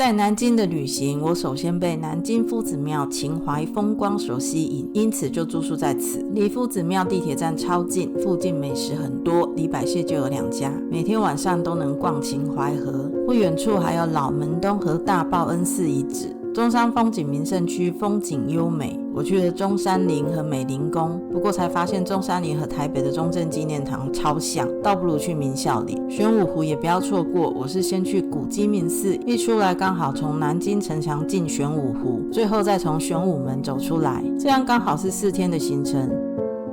在南京的旅行，我首先被南京夫子庙秦淮风光所吸引，因此就住宿在此。离夫子庙地铁站超近，附近美食很多，离百蟹就有2家，每天晚上都能逛秦淮河。不远处还有老门东和大报恩寺遗址。中山风景名胜区风景优美，我去了中山陵和美龄宫，不过才发现中山陵和台北的中正纪念堂超像，倒不如去明孝陵。玄武湖也不要错过，我是先去古鸡鸣寺，一出来刚好从南京城墙进玄武湖，最后再从玄武门走出来，这样刚好是4天的行程。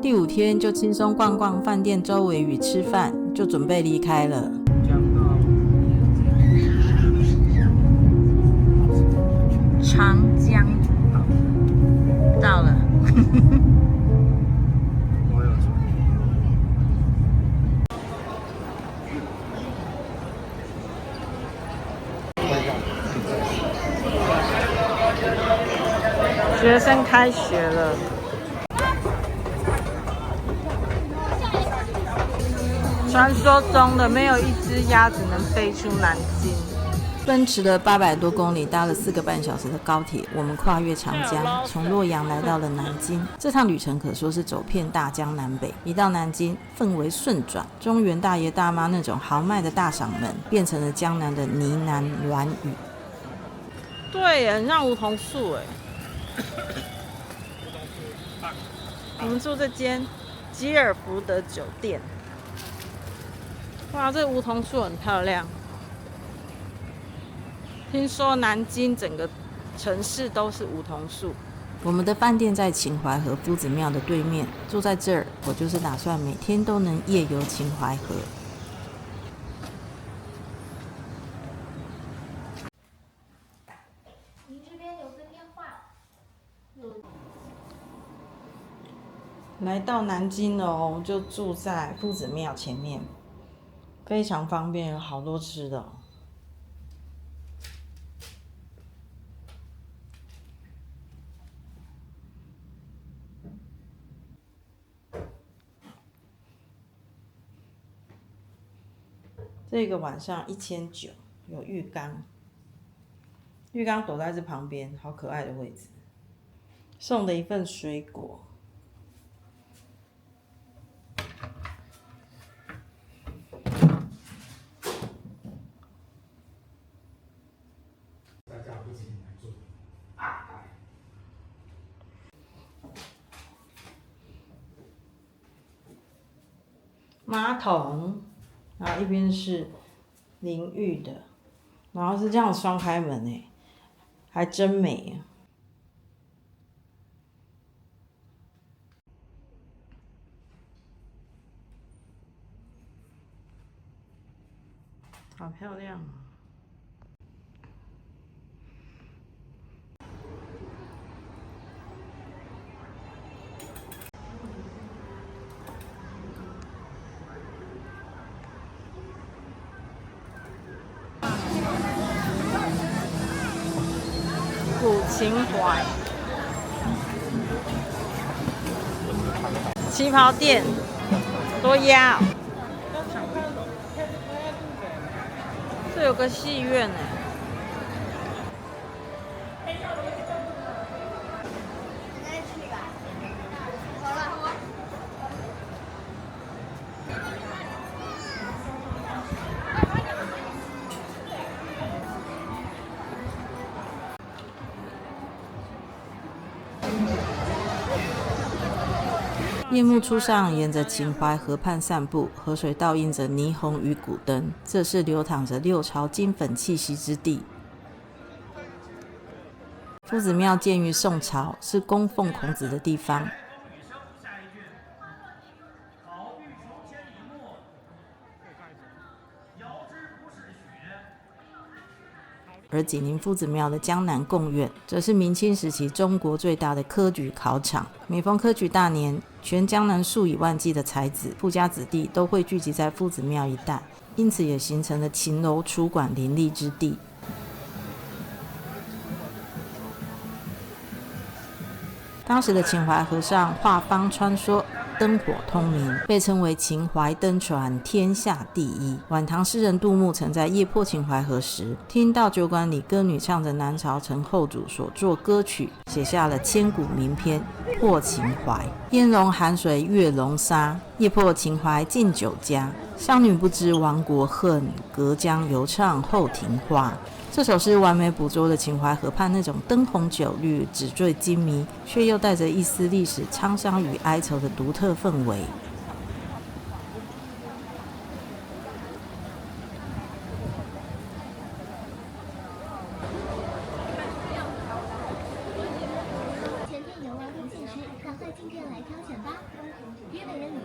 第5天就轻松逛逛饭店周围与吃饭，就准备离开了。长江到了学生开学了，传说中的没有一只鸭子能飞出南京。奔驰了800多公里，搭了4个半小时的高铁，我们跨越长江，从洛阳来到了南京。这趟旅程可说是走遍大江南北。一到南京，氛围瞬转，中原大爷大妈那种豪迈的大嗓门，变成了江南的呢喃软语。对耶，很像梧桐树耶。我们住这间吉尔福德酒店。哇，这梧桐树很漂亮。听说南京整个城市都是梧桐树。我们的饭店在秦淮河夫子庙的对面，住在这儿，我就是打算每天都能夜游秦淮河。您这边有个电话。来到南京了哦，就住在夫子庙前面，非常方便，有好多吃的哦。这个晚上1900，有浴缸，浴缸躲在这旁边，好可爱的位置。送的一份水果，马桶。然后一边是淋浴的，然后是这样双开门诶，还真美啊！好漂亮啊！古秦淮旗袍店，多压哦！这有个戏院哎。夜幕初上，沿着秦淮河畔散步，河水倒映着霓虹与古灯，这是流淌着6朝金粉气息之地。夫子庙建于宋朝，是供奉孔子的地方。而紧邻夫子庙的江南贡院，则是明清时期中国最大的科举考场。每逢科举大年，全江南数以万计的才子、富家子弟都会聚集在夫子庙一带，因此也形成了秦楼楚馆林立之地。当时的秦淮河上画舫穿梭，灯火通明，被称为秦淮灯船天下第一。晚唐诗人杜牧曾在夜泊秦淮河时，听到酒馆里歌女唱着南朝陈后主所作歌曲，写下了千古名篇《破秦淮》。烟笼寒水月笼沙，夜泊秦淮近酒家。商女不知亡国恨，隔江犹唱后庭花。这首诗完美捕捉了秦淮河畔那种灯红酒绿、纸醉金迷，却又带着一丝历史沧桑与哀愁的独特氛围。前店有完成信时，赶快进店来挑选吧。约美人鱼。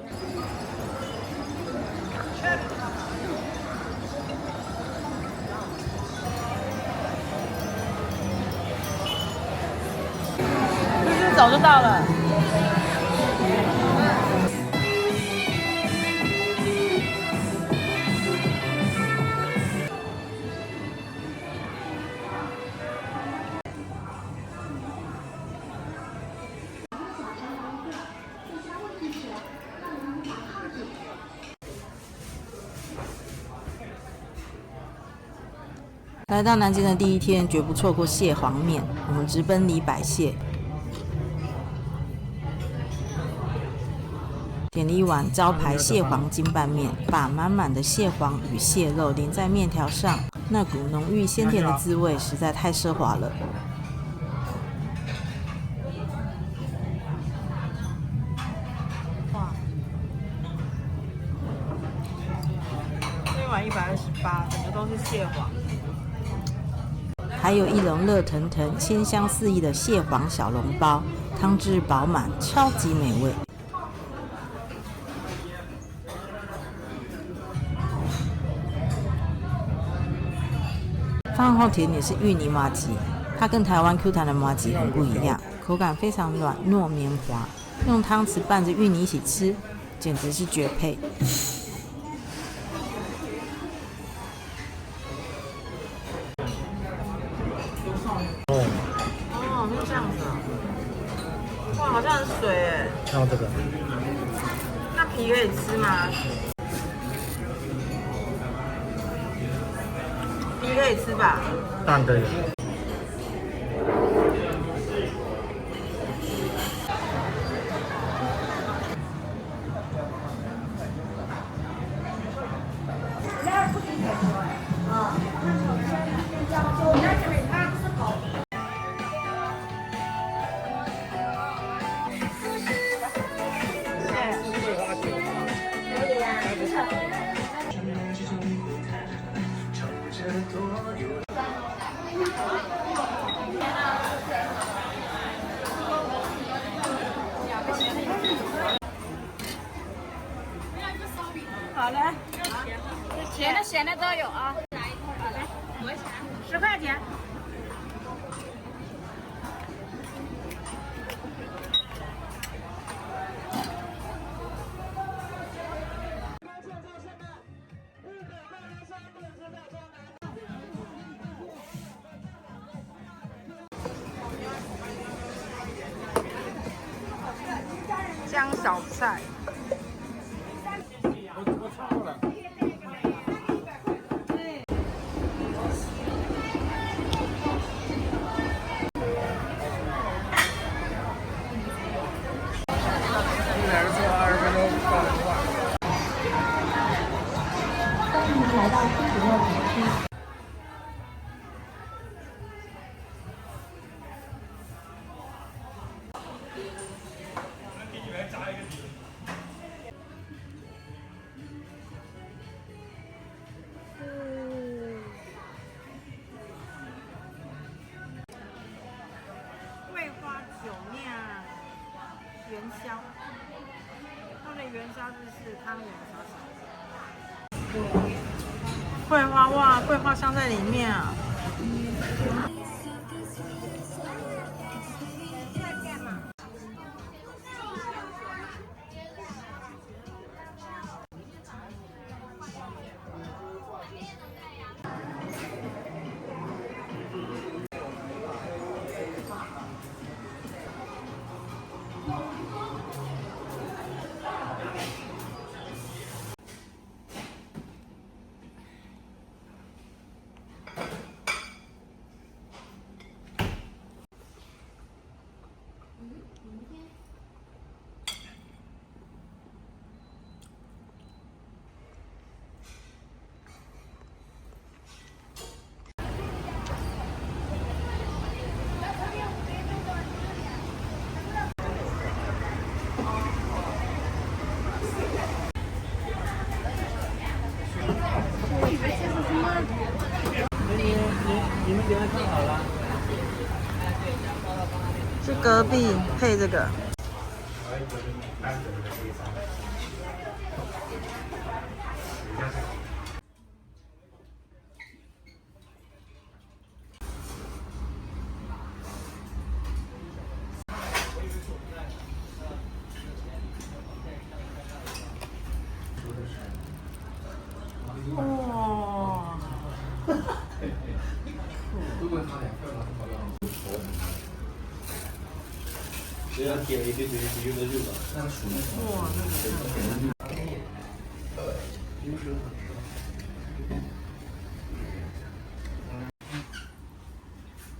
早就到了。来到南京的第一天，绝不错过蟹黄面。我们直奔李百蟹。点了一碗招牌蟹黄金拌面，把满满的蟹黄与蟹肉淋在面条上，那股浓郁鲜甜的滋味实在太奢华了。哇，这一碗128，整个都是蟹黄，还有一笼热腾腾、鲜香四溢的蟹黄小笼包，汤汁饱满，超级美味。饭后甜点是芋泥麻糬，它跟台湾 Q 弹的麻糬很不一样，口感非常软糯绵滑，用汤匙拌着芋泥一起吃，简直是绝配。哦，是这样子啊！哇，好像很水哎。看这个，那皮可以吃吗？皮可以吃吧？当然可以。好嘞，甜的、咸的都有啊。好嘞，10块钱。姜小菜。我超过了。欢迎来到新竹乐园区。桂花酒酿元宵，它的元宵就是汤圆烧小。桂花哇，桂花香在里面啊！去隔壁配这个。哇！只要点一个东西，有的就了。哇，这个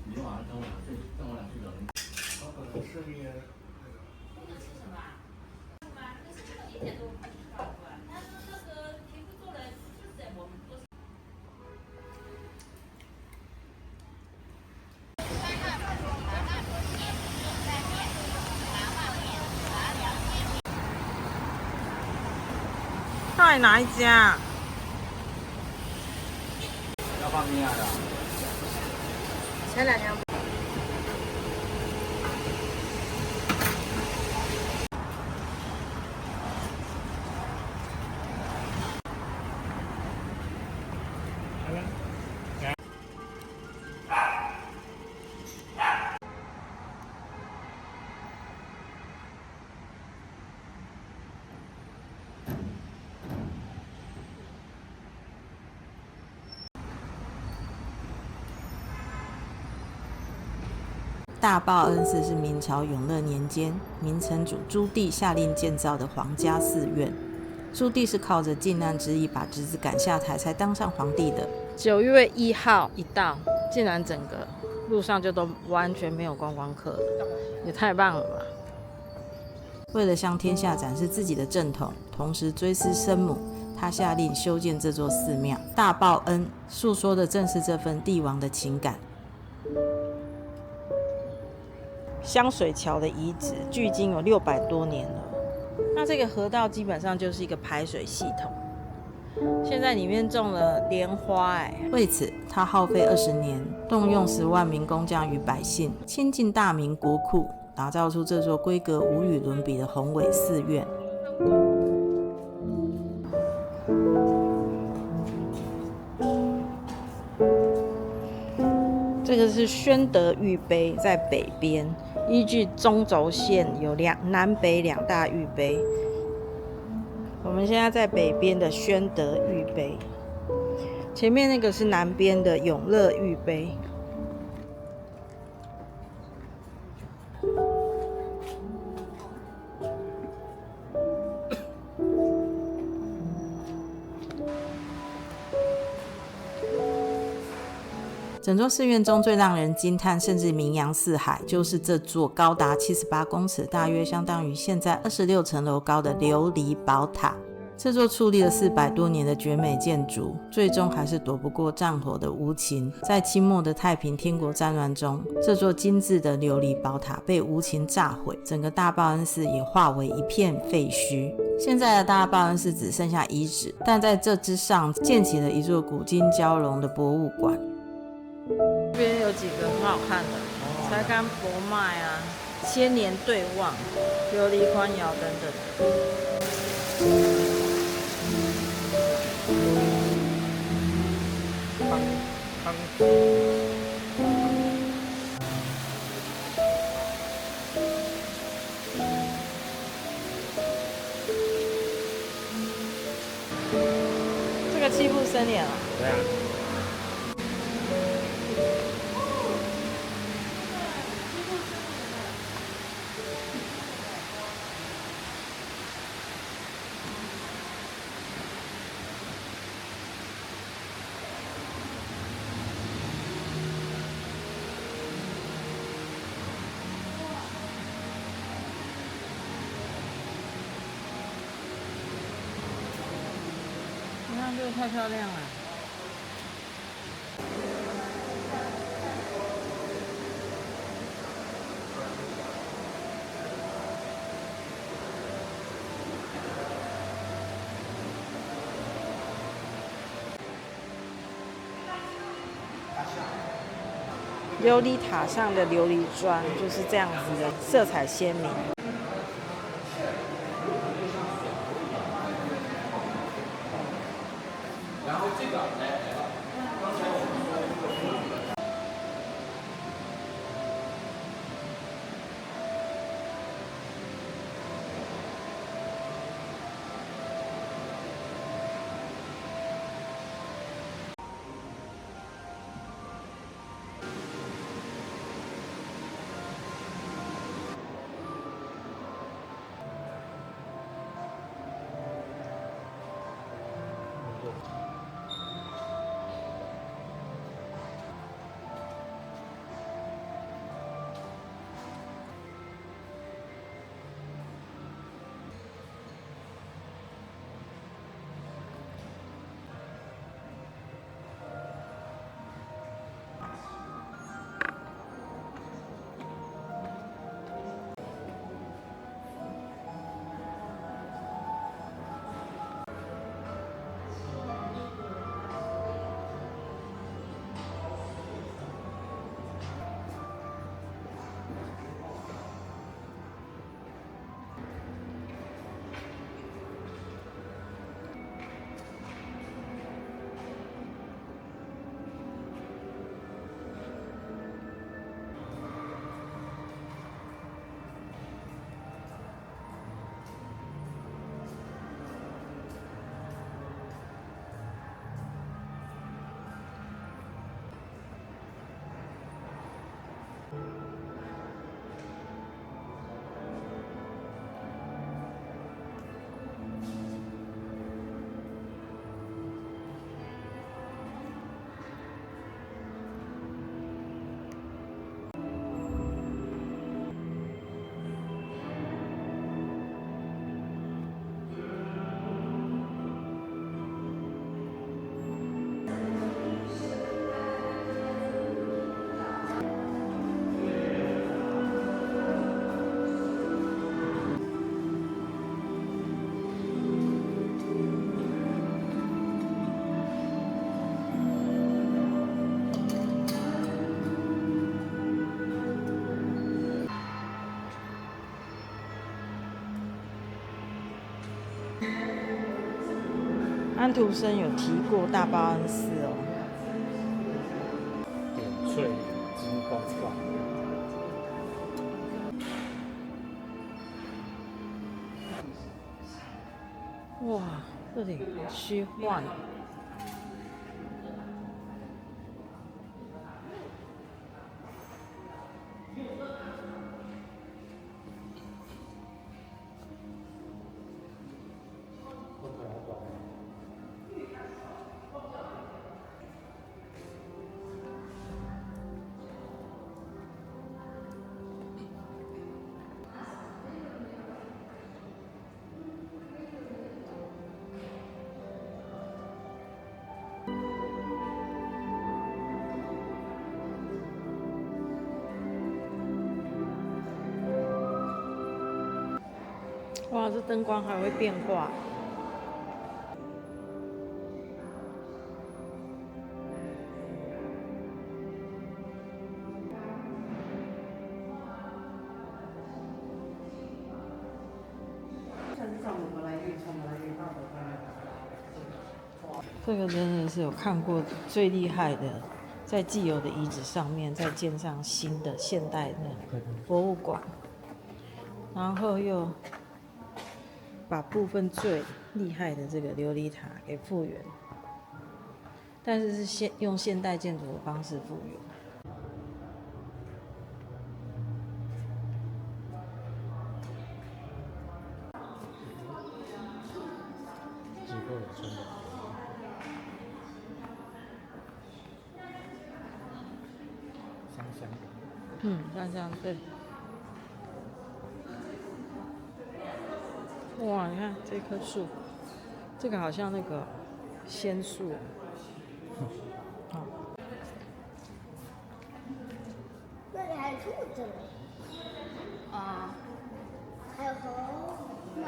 你晚上等我俩睡着。好可能是你。到底哪一家？要放面的。前2天。大报恩寺是明朝永乐年间明成祖朱棣下令建造的皇家寺院。朱棣是靠着靖难之役把侄子赶下台才当上皇帝的。9月1号一到，竟然整个路上就都完全没有观光客了，也太棒了吧！为了向天下展示自己的正统，同时追思生母，他下令修建这座寺庙。大报恩诉说的正是这份帝王的情感。香水桥的遗址距今有600多年了。那这个河道基本上就是一个排水系统，现在里面种了莲花。为此，他耗费20年，动用10万名工匠与百姓，倾尽大明国库，打造出这座规格无与伦比的宏伟寺院。这个是宣德御碑，在北边，依据中轴线有南北2大御碑。我们现在在北边的宣德御碑，前面那个是南边的永乐御碑。整座寺院中最让人惊叹甚至名扬四海，就是这座高达78公尺，大约相当于现在26层楼高的琉璃宝塔。这座矗立了400多年的绝美建筑，最终还是躲不过战火的无情。在清末的太平天国战乱中，这座精致的琉璃宝塔被无情炸毁，整个大报恩寺也化为一片废墟。现在的大报恩寺只剩下遗址，但在这之上建起了一座古今交融的博物馆。这边有几个很好看的，才干博麦啊，千年对望、琉璃官窑等等的。这个七步生脸啊？对啊。你看这个太漂亮了。琉璃塔上的琉璃砖就是这样子的，色彩鲜明。然后这个来，刚才我们说的安徒生有提过大报恩寺哦。点缀金光光。哇，这里好虚幻。哇，这灯光还会变化。这个真的是有看过最厉害的，在既有的遗址上面再建上新的现代的博物馆，然后又把部分最厉害的这个琉璃塔给复原，但是是用现代建筑的方式复原。几个有真的。香香的。像这样对。哇，你看这棵树，这个好像那个仙树。好，那里还有兔子呢。啊，还有河马。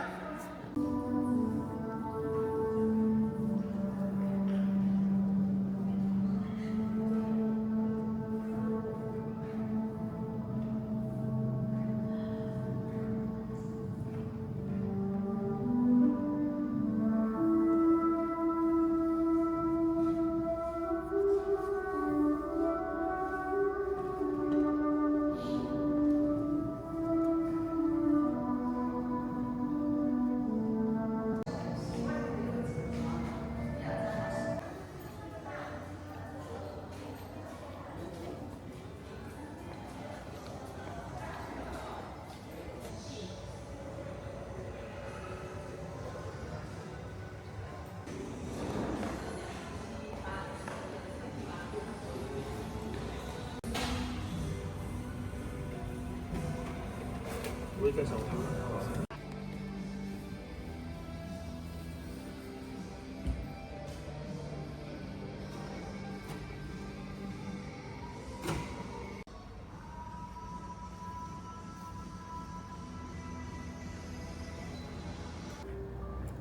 会再少。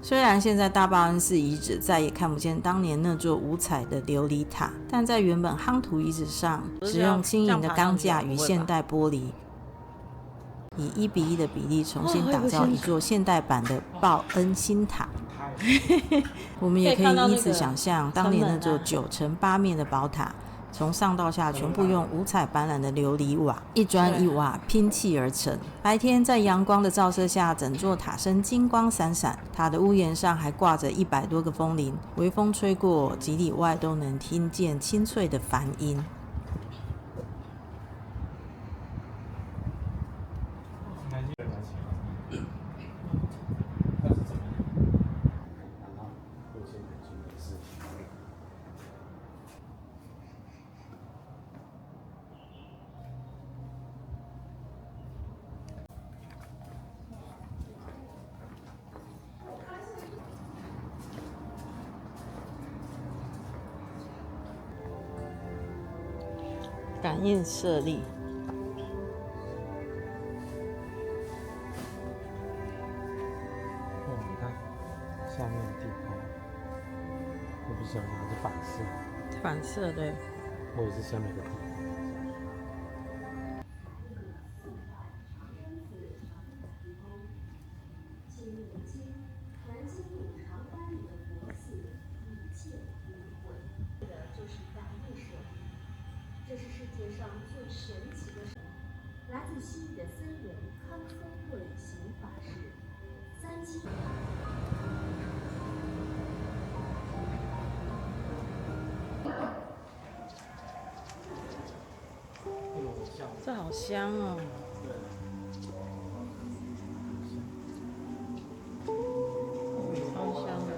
虽然现在大报恩寺遗址再也看不见当年那座五彩的琉璃塔，但在原本夯土遗址上，使用轻盈的钢架与现代玻璃，以1:1的比例重新打造一座现代版的报恩新塔。我们也可以依此想象，当年那座9乘8面的宝塔，从上到下全部用五彩斑斓的琉璃瓦，一砖一瓦拼砌而成。白天在阳光的照射下，整座塔身金光闪闪，塔的屋檐上还挂着100多个风铃，微风吹过，几里外都能听见清脆的梵音。感应设立，哦，你看下面的地方，会不会想它是反射？反射对。或者是下面的地方？这是世界上最神奇的神，来自西域的僧人康松顿行法师，3期。这好香哦！超香的。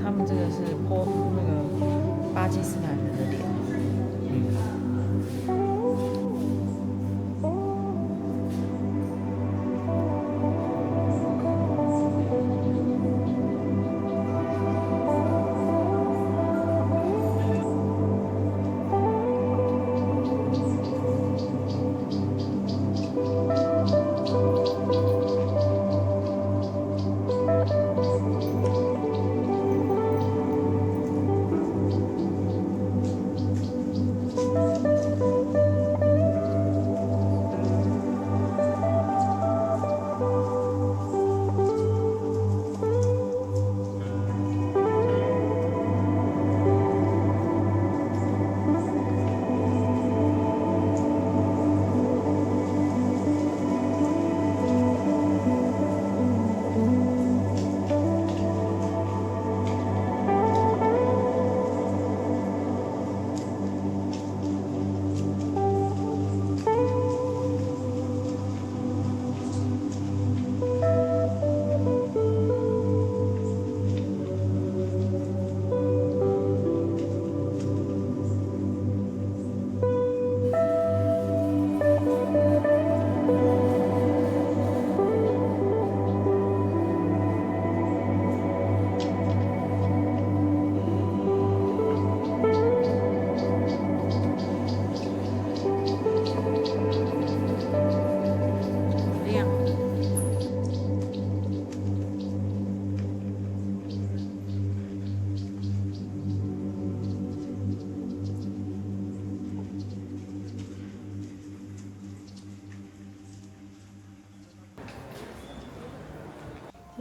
他们这个是那个巴基斯坦人的脸。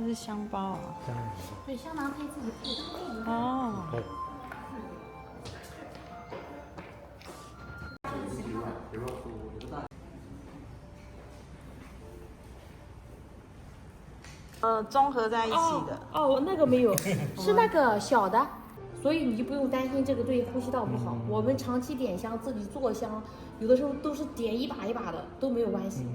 这是香包啊！当然是。对，香囊可以自己配。哦。对。综合在一起的。哦，那个没有，是那个小的，所以你就不用担心这个对呼吸道不好。我们长期点香，自己做香，有的时候都是点一把一把的，都没有关系。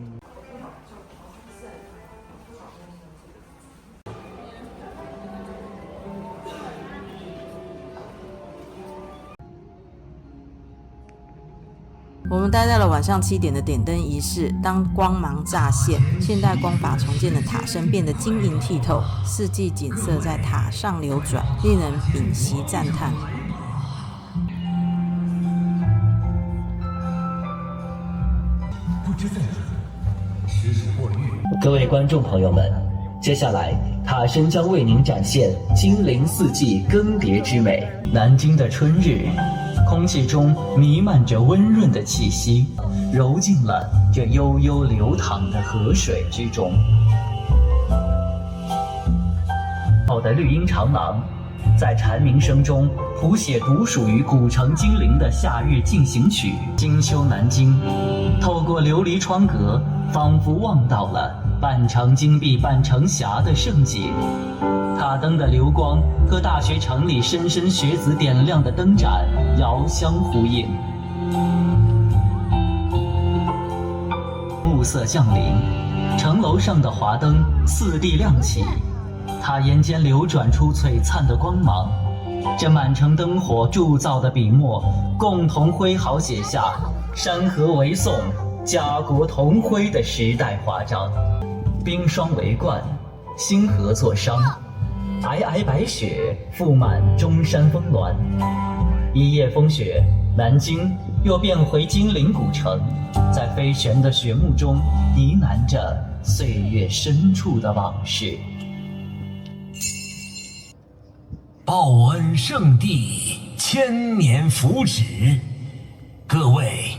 我们待在了晚上7点的点灯仪式，当光芒乍现，现代光法重建的塔身变得晶莹剔透，四季景色在塔上流转，令人屏息赞叹。各位观众朋友们，接下来塔身将为您展现金陵四季更迭之美。南京的春日，空气中弥漫着温润的气息，揉进了这悠悠流淌的河水之中。好的绿荫长廊，在蝉鸣声中谱写独属于古城金陵的夏日进行曲《金秋南京》。透过琉璃窗格，仿佛望到了半城金碧半城霞的盛景。塔灯的流光和大学城里莘莘学子点亮的灯盏遥相呼应。暮色降临，城楼上的华灯四地亮起，塔檐间流转出璀璨的光芒。这满城灯火铸造的笔墨，共同挥毫写下山河为宋，家国同辉的时代华章。冰霜为冠，星河作殇，皑皑白雪覆满中山峰峦。一夜风雪，南京又变回金陵古城，在飞旋的雪幕中呢喃着岁月深处的往事。报恩圣地，千年福祉。各位，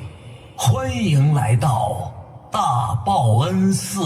欢迎来到大报恩寺。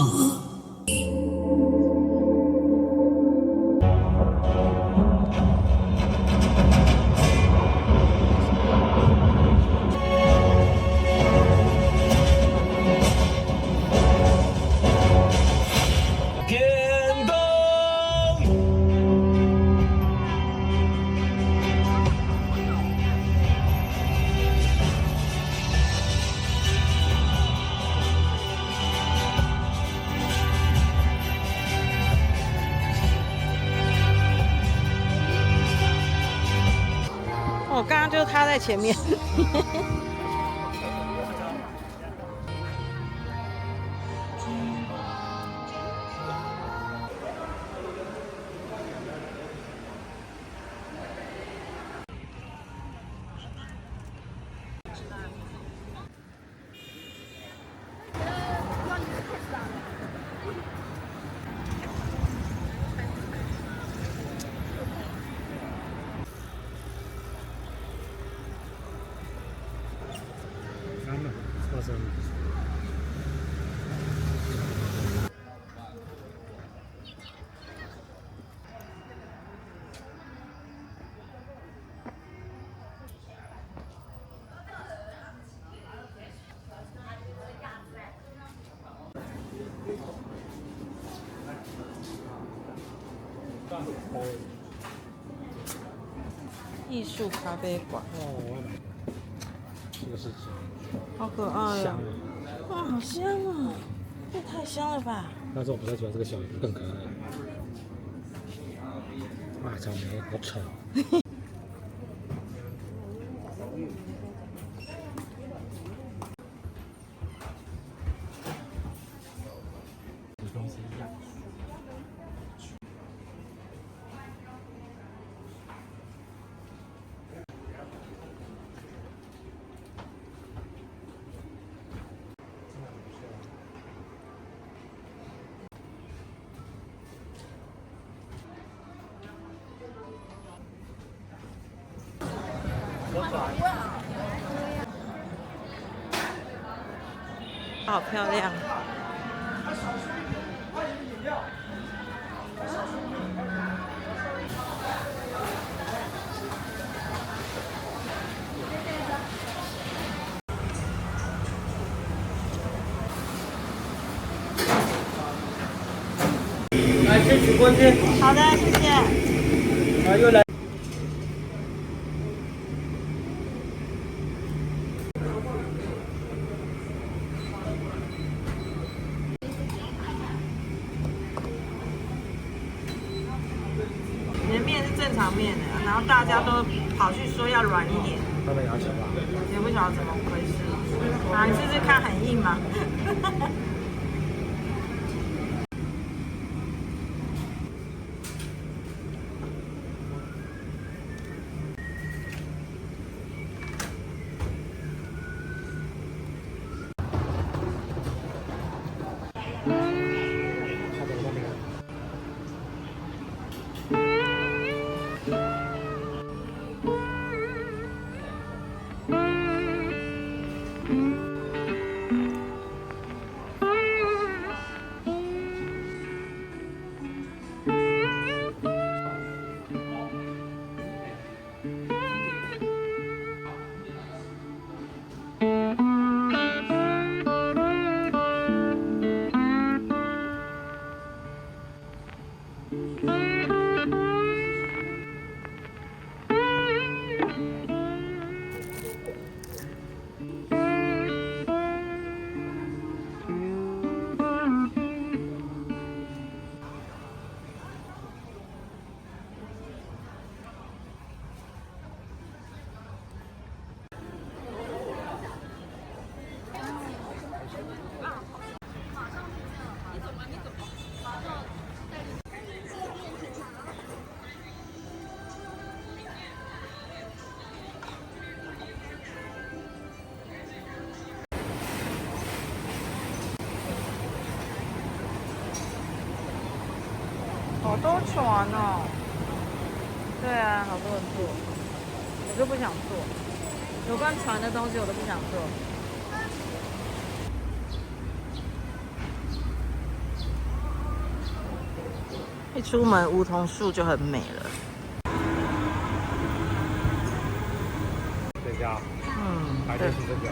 我刚刚就是他在前面。艺术咖啡馆。哦，我要买。这个是好可爱呀！香的，哇，好香啊！这太香了吧！但是我不太喜欢这个小鱼，更可爱。哇，草莓好丑。东西一样。好漂亮。来，先取过去。好的，谢谢。啊，又来。你的面是正常面的，然后大家都跑去说要软一点，他们牙齿吧？也不晓得怎么回事。啊，你试试看很硬吗？他怎么都没有？好多船哦。对啊，好多人坐，我就不想坐。有关船的东西我都不想坐。一出门梧桐树就很美了。这家，白天是这个。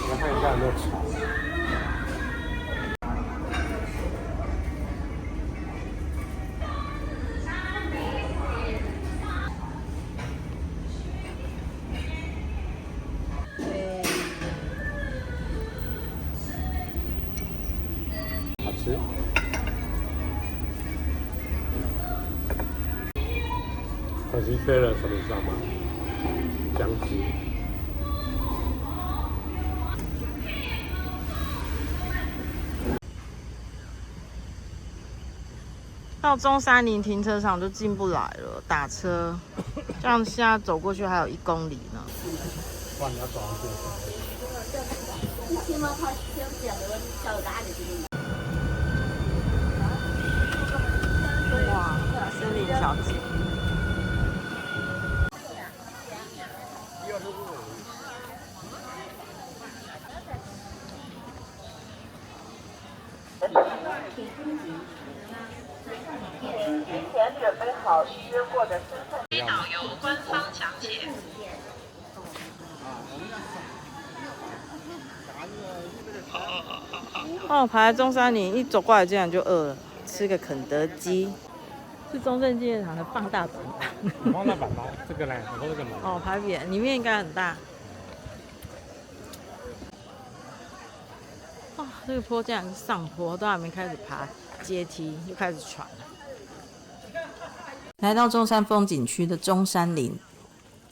我看一下有没有草。好吃。可惜缺了什么，你知道吗？姜汁。到中山陵停车场就进不来了，打车，这样现在走过去还有1公里呢。哇，你要走上去。哇，森林小姐。提前准备好预约过的身份。导游官方讲解。哦，排在中山陵，一走过来竟然就饿了，吃个肯德基。是中正纪念堂的放大版。放大版吗？这个呢？我说这个吗？哦，牌匾里面应该很大。哇，这个坡竟然是上坡，都还没开始爬阶梯，就开始喘了。来到中山风景区的中山陵，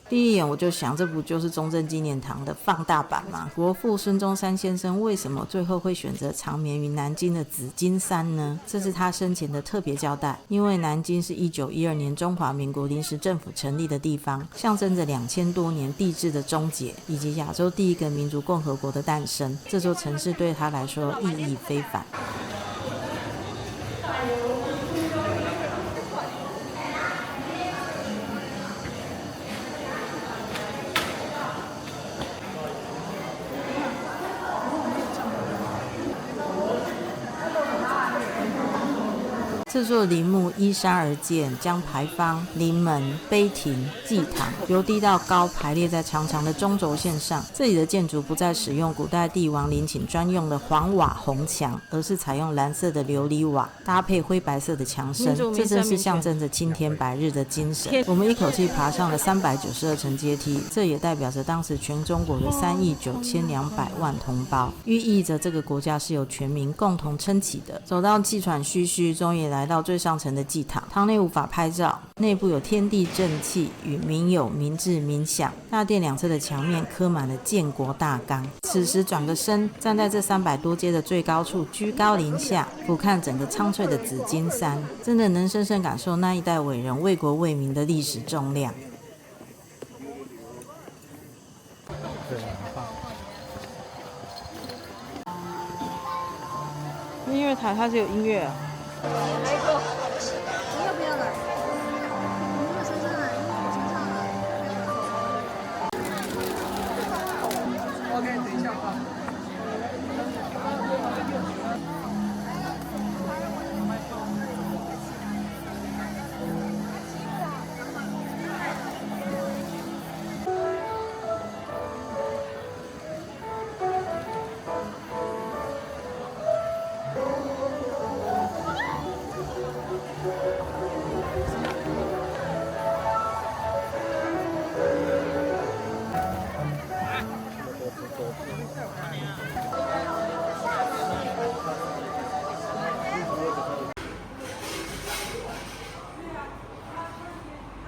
第一眼我就想，这不就是中正纪念堂的放大版吗？国父孙中山先生为什么最后会选择长眠于南京的紫金山呢？这是他生前的特别交代，因为南京是1912年中华民国临时政府成立的地方，象征着2000多年帝制的终结，以及亚洲第一个民主共和国的诞生。这座城市对他来说意义非凡。这座陵墓依山而建，将牌坊、陵门、碑亭、祭堂由低到高排列在长长的中轴线上。这里的建筑不再使用古代帝王陵寝专用的黄瓦红墙，而是采用蓝色的琉璃瓦搭配灰白色的墙身，这正是象征着青天白日的精神。我们一口气爬上了392层阶梯，这也代表着当时全中国的3亿9200万同胞，寓意着这个国家是由全民共同撑起的。走到气喘吁吁，终于来到最上层的祭堂。堂内无法拍照，内部有天地正气与民有民治民享。大殿两侧的墙面刻满了建国大纲。此时转个身，站在这300多阶的最高处，居高临下俯瞰整个苍翠的紫金山，真的能深深感受那一代伟人为国为民的历史重量。对，很棒。音乐台它是有音乐啊。要不要了？音乐身上了，音乐身上了。OK， 等一下啊。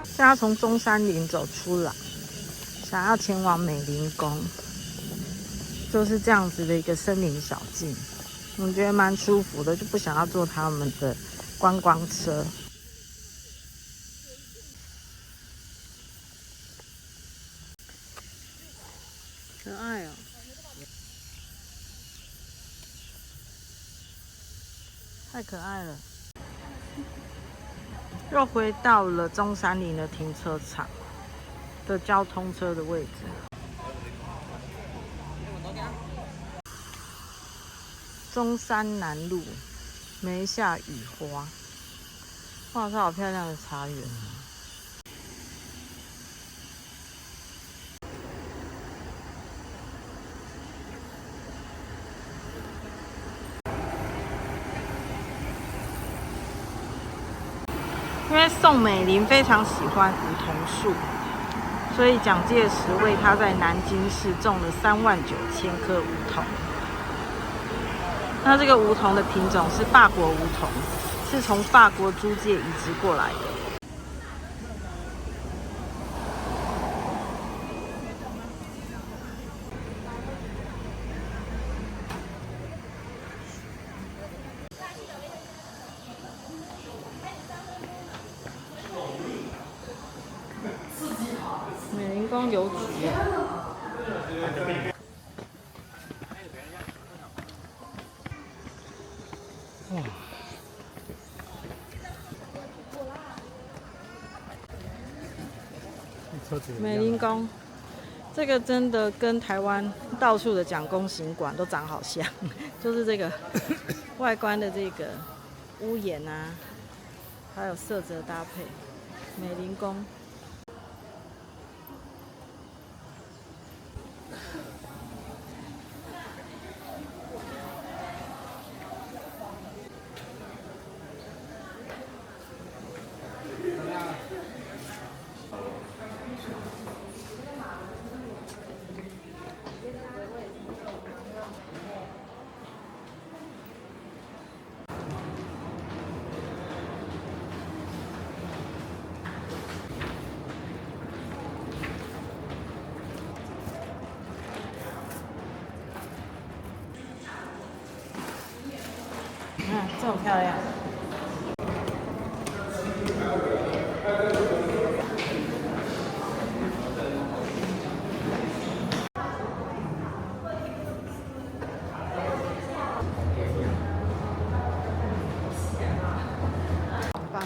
现在从中山陵走出来，想要前往美陵宫，就是这样子的一个森林小径，我觉得蛮舒服的，就不想要坐他们的观光车。可爱哦，太可爱了。又回到了中山陵的停车场的交通车的位置。中山南路梅下雨花，哇，这好漂亮的茶园。因为宋美龄非常喜欢梧桐树，所以蒋介石为她在南京市种了39000棵梧桐。那这个梧桐的品种是法国梧桐，是从法国租界移植过来的。美龄宫邮局。哇！美龄宫，这个真的跟台湾到处的蒋公行馆都长好像，就是这个外观的这个屋檐啊，还有色泽搭配。美龄宫。你看，这么漂亮。好棒！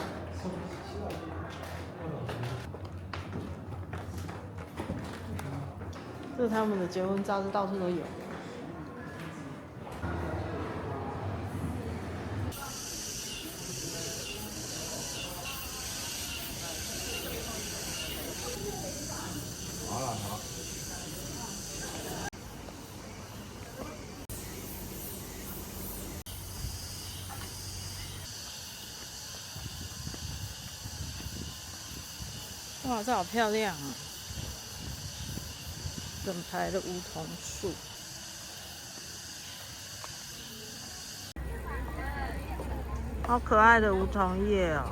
这是他们的结婚照，这到处都有。哇，这好漂亮啊！整排的梧桐树。好可爱的梧桐叶哦！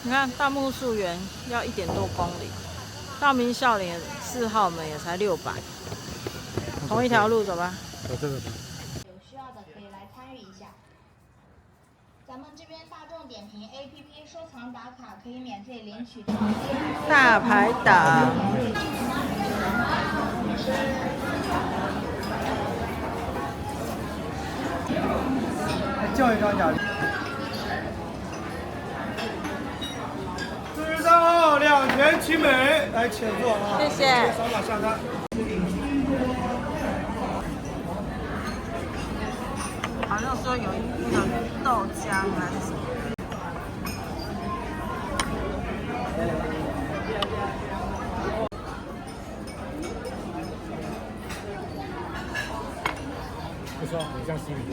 你看大木树园要1点多公里，到明孝陵4号门也才600，同一条路走吧。走这个吧。有需要的可以来参与一下。咱们这边大众点评 APP 收藏打卡可以免费领取大排档。叫一张奖励。43号两全其美，来请坐啊！谢谢。扫码下单。好像说有那个豆浆还是什么。不说，很像西米露。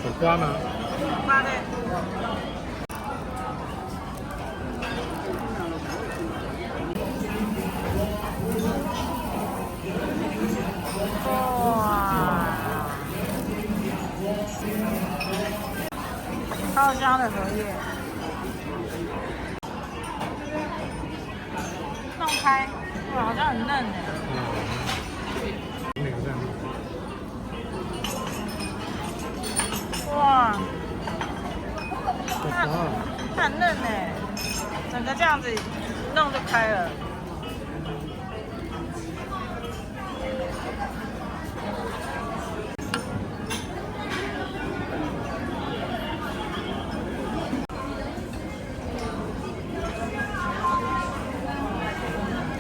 有瓜吗？瓜嘞。哇！超香的荷叶。弄开，哇，好像很嫩呢。那个这样。哇，它很嫩呢，整个这样子弄就开了。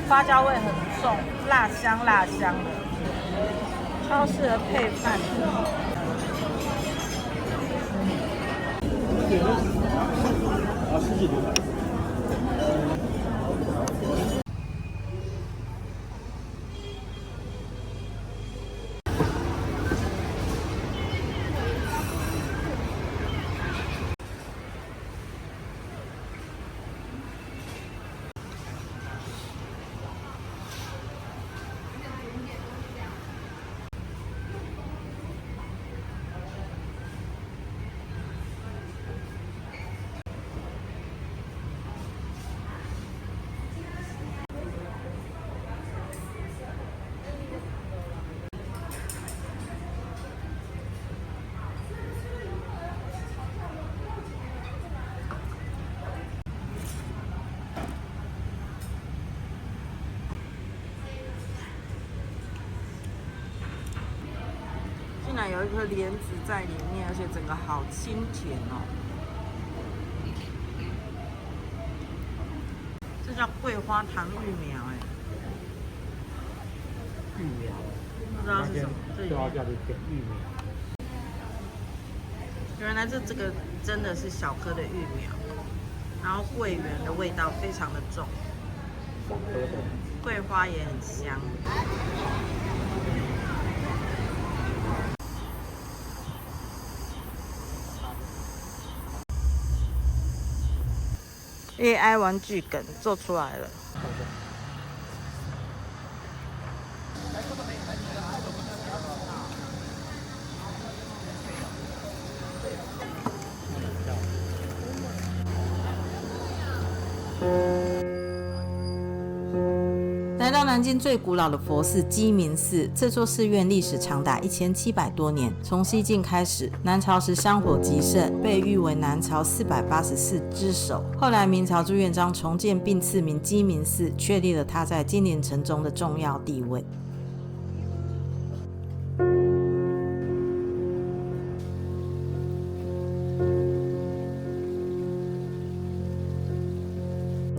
花椒味很重，辣香的，超适合配饭。竟然有一颗莲子在里面，而且整个好清甜哦。这叫桂花糖玉苗哎，玉苗，不知道是什么，这对啊，叫做点玉苗。原来这个真的是小颗的玉苗，然后桂圆的味道非常的重，桂花也很香。AI 玩具梗做出来了。来到南京最古老的佛寺鸡鸣寺，这座寺院历史长达1700多年。从西晋开始，南朝时香火极盛，被誉为南朝484之首。后来明朝朱元璋重建并赐名鸡鸣寺，确立了它在金陵城中的重要地位。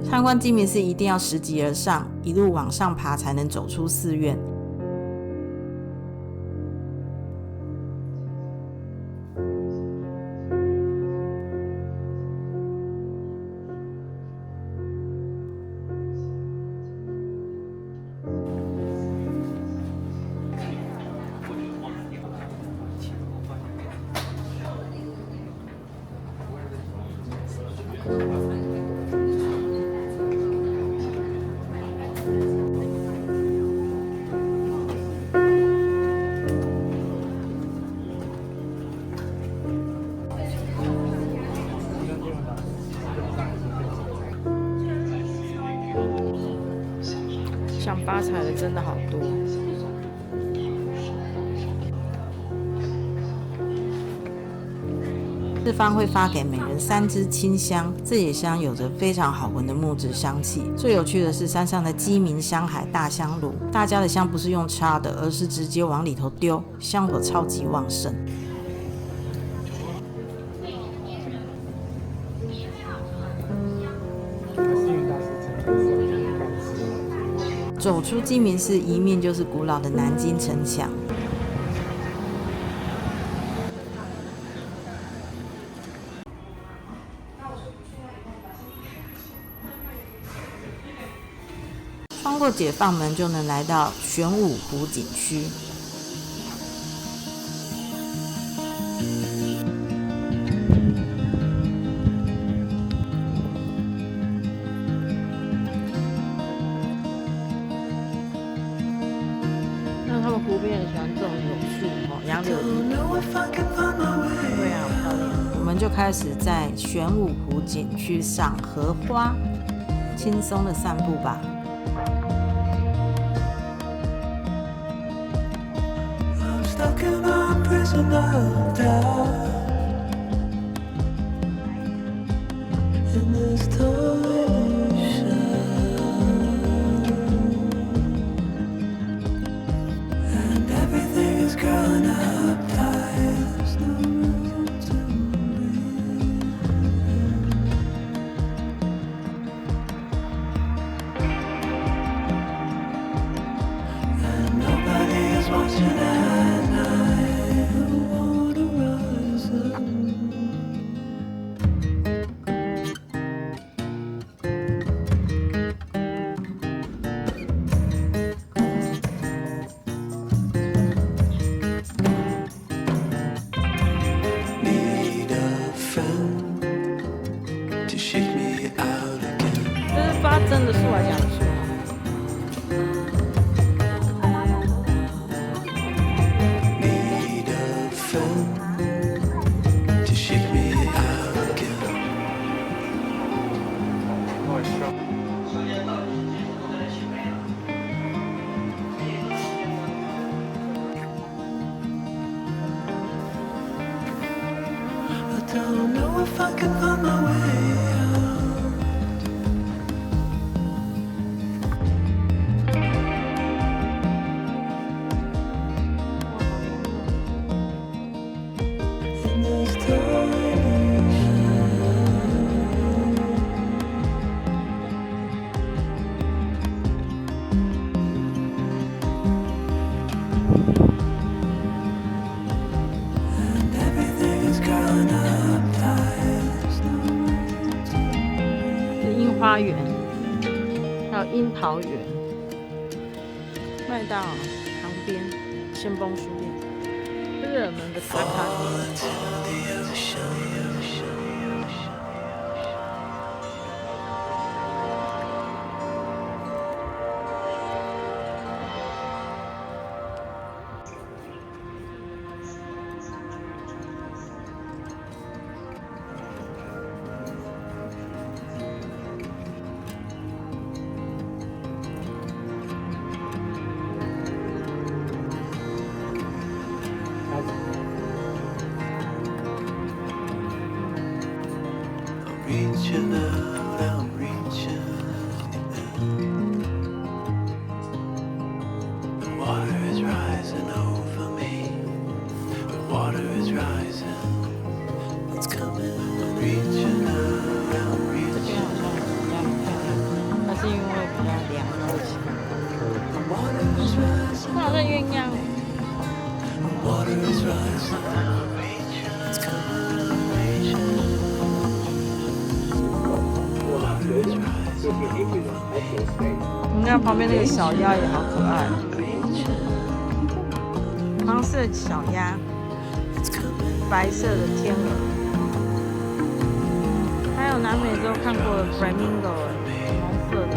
参观鸡鸣寺一定要拾级而上，一路往上爬才能走出寺院。想发财的真的好多。四方会发给每人3支清香，这野香有着非常好闻的木质香气。最有趣的是山上的鸡鸣香海大香炉，大家的香不是用插的，而是直接往里头丢，香火超级旺盛。走出鸡鸣寺，一面就是古老的南京城墙。穿过解放门就能来到玄武湖景区。那他们湖边很喜欢这种柳树杨柳地。对啊，好漂亮。我们就开始在玄武湖景区赏荷花，轻松的散步吧。这是发真的树还是假的树？Don't know if I can find my way out. In this tiny and everything is growing up tight. 是樱花园，还有樱桃园，麦当劳旁边先锋书店，热门的打卡点。Reaching out, I'm reaching in. The water is rising over me. The water is rising. It's coming. Reaching out, I'm 这边 reaching 好像比较漂亮，它是因为比较凉而起。 The water is rising. 它好像鸳鸯。 The water is rising. It's coming. Reaching. 你看旁边那个小鸭也好可爱，黄色小鸭，白色的天鹅，还有有南美洲看过的 flamingo， 红色的。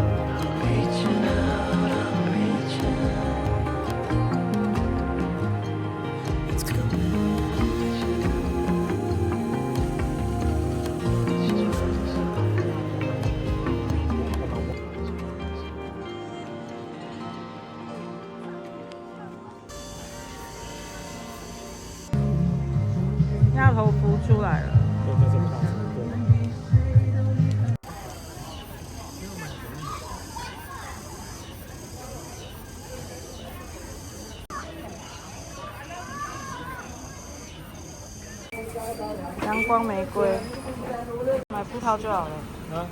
鸭头浮出来了。对，这是不大吃的。阳光玫瑰，买葡萄就好了。啊。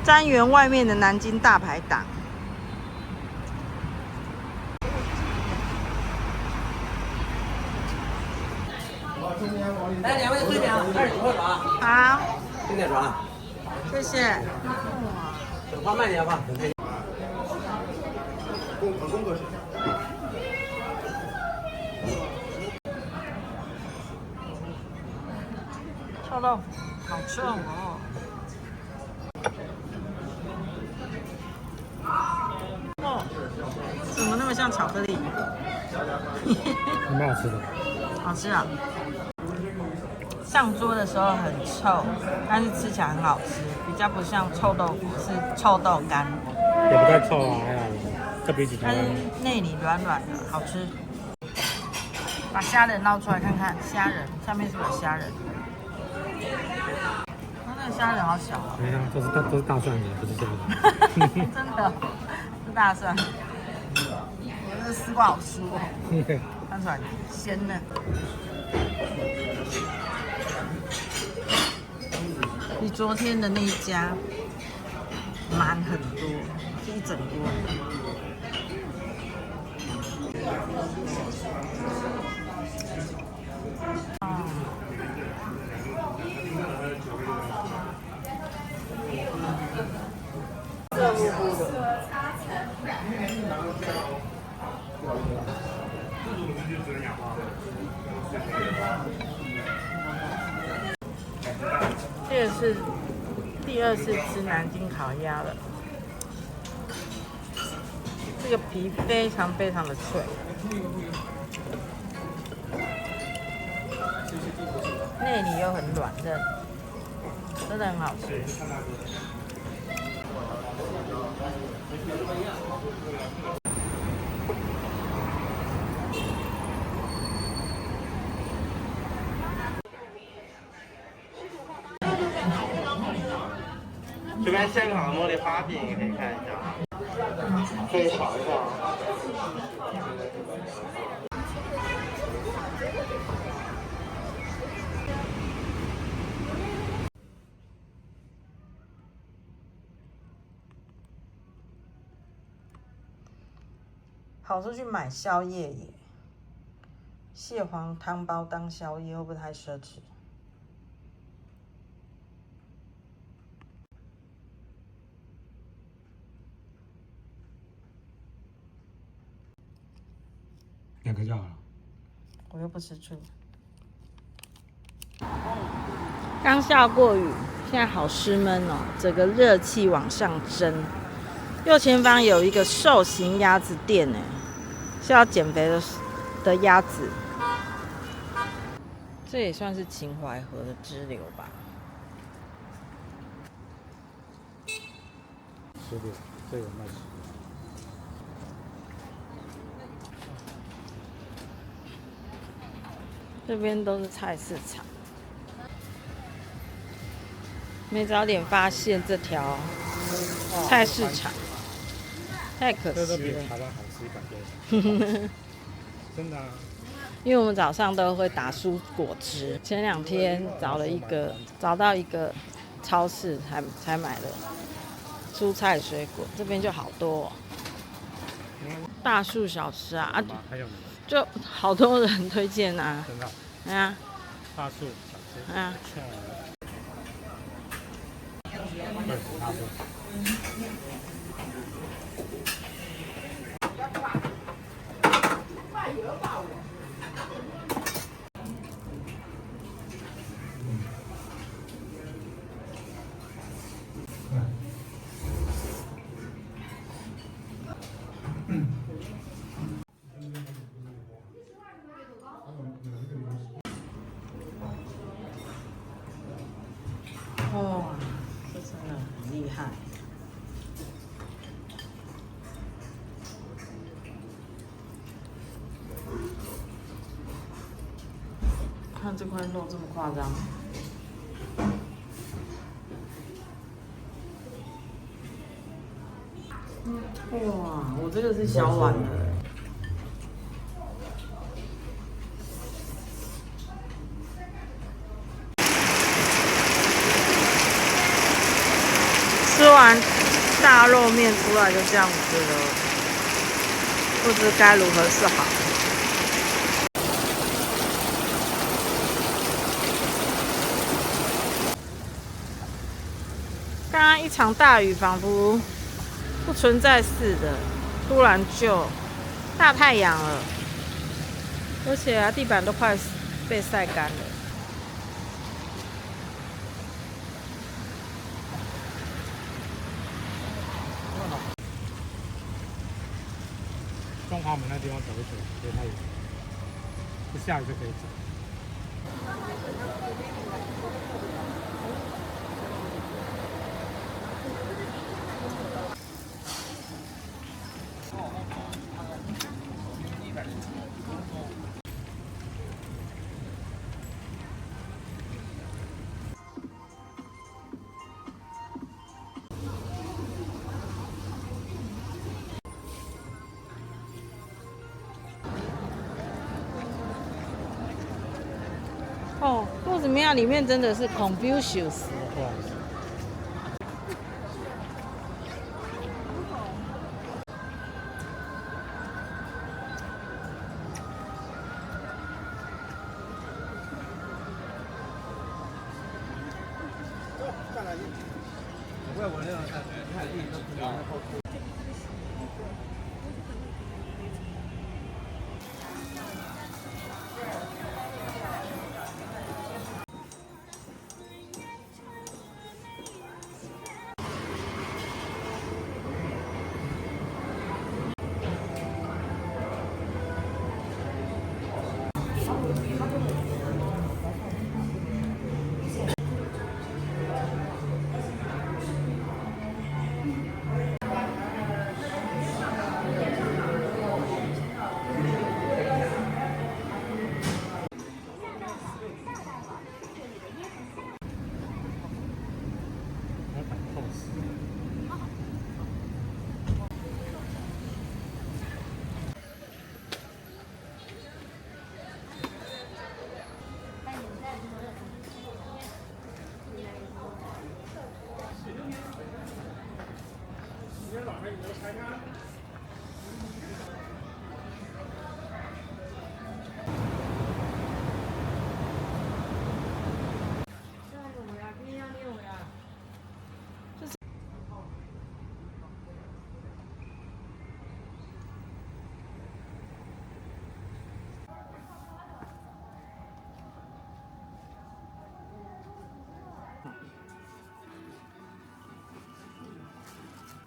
瞻园外面的南京大排档。来，2位对面29号床。好，经典床。谢谢。等花慢点吧，等开。公哥是。臭豆腐，好吃哦。 哦，怎么那么像巧克力？蛮好吃的。好吃啊！上桌的时候很臭，但是吃起来很好吃，比较不像臭豆腐，是臭豆干。也不太臭啊，还好，这比起台但是湾。内里软软的，好吃。把虾仁捞出来看看，虾仁下面是不是有虾仁？它那个虾仁好小哦。没啊，都是大蒜的，不是虾仁。真的是大蒜。我这个丝瓜好酥哦，看出来鲜嫩。比昨天的那一家满很多，是一整锅。热乎乎的。这也是第2次吃南京烤鸭了，这个皮非常非常的脆，内里又很软嫩，真的很好吃。这边现场茉莉花饼可以看一下，可以尝一下。跑出去买宵夜耶，蟹黄汤包当宵夜会不会太奢侈？2个就好了。我又不吃醋。刚下过雨，现在好湿闷哦，整个热气往上蒸。右前方有一个瘦型鸭子店，哎，是要减肥的鸭子。这也算是秦淮河的支流吧。10点，这有卖10点。这边都是菜市场，没早点发现这条菜市场，太可惜了。这都比台湾好吃100倍。真的啊。因为我们早上都会打蔬果汁，前2天找到一个超市才买了蔬菜水果，这边就好多哦。大树小吃啊，就好多人推荐啊。真的。哎呀。大树小吃。哎呀。对，大树。哇，这真的很厉害。看这块肉这么夸张。哇，我这个是小碗的。吃完大肉面出来就这样子了，不知该如何是好。刚刚一场大雨仿佛不存在似的，突然就大太阳了，而且地板都快被晒干了。中华门那地方走一走，别太远，不下雨就可以走。哦，肚子庙里面真的是 Confucius。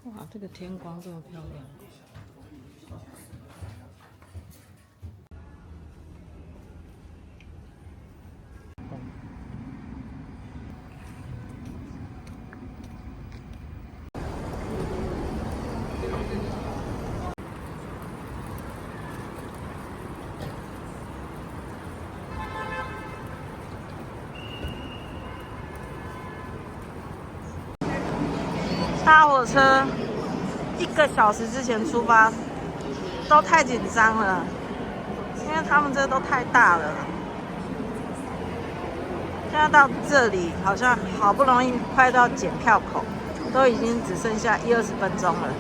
哇，这个天光这么漂亮！搭火车1个小时之前出发，都太紧张了，因为他们这都太大了。现在到这里好像好不容易快到检票口，都已经只剩下20-20分钟了。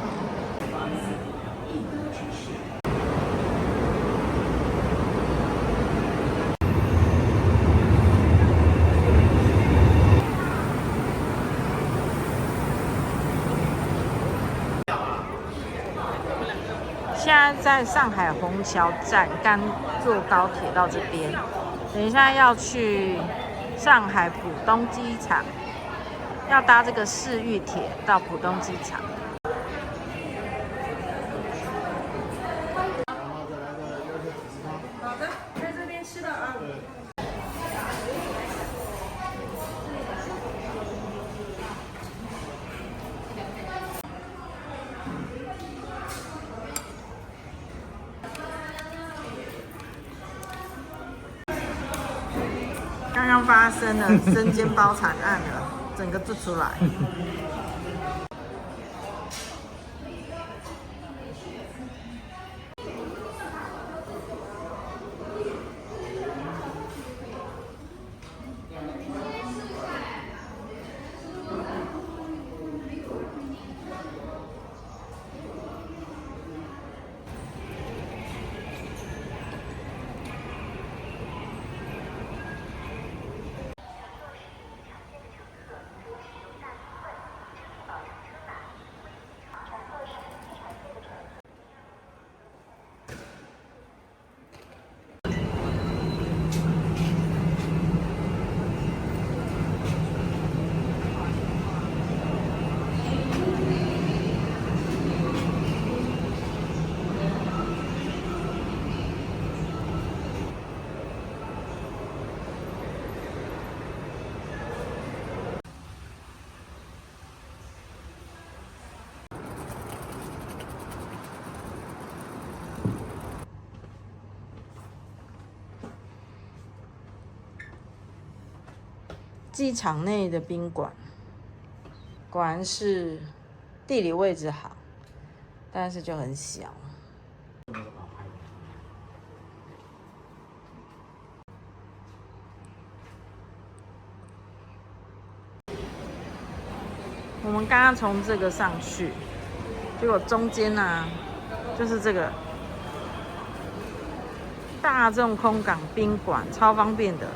现现在在上海虹桥站，刚坐高铁到这边，等一下要去上海浦东机场，要搭这个市域铁到浦东机场。好的，在这边吃的啊。刚刚发生了生煎包惨案了，整个做出来。机场内的宾馆，果然是地理位置好，但是就很小。我们刚刚从这个上去，结果中间啊，就是这个大众空港宾馆，超方便的。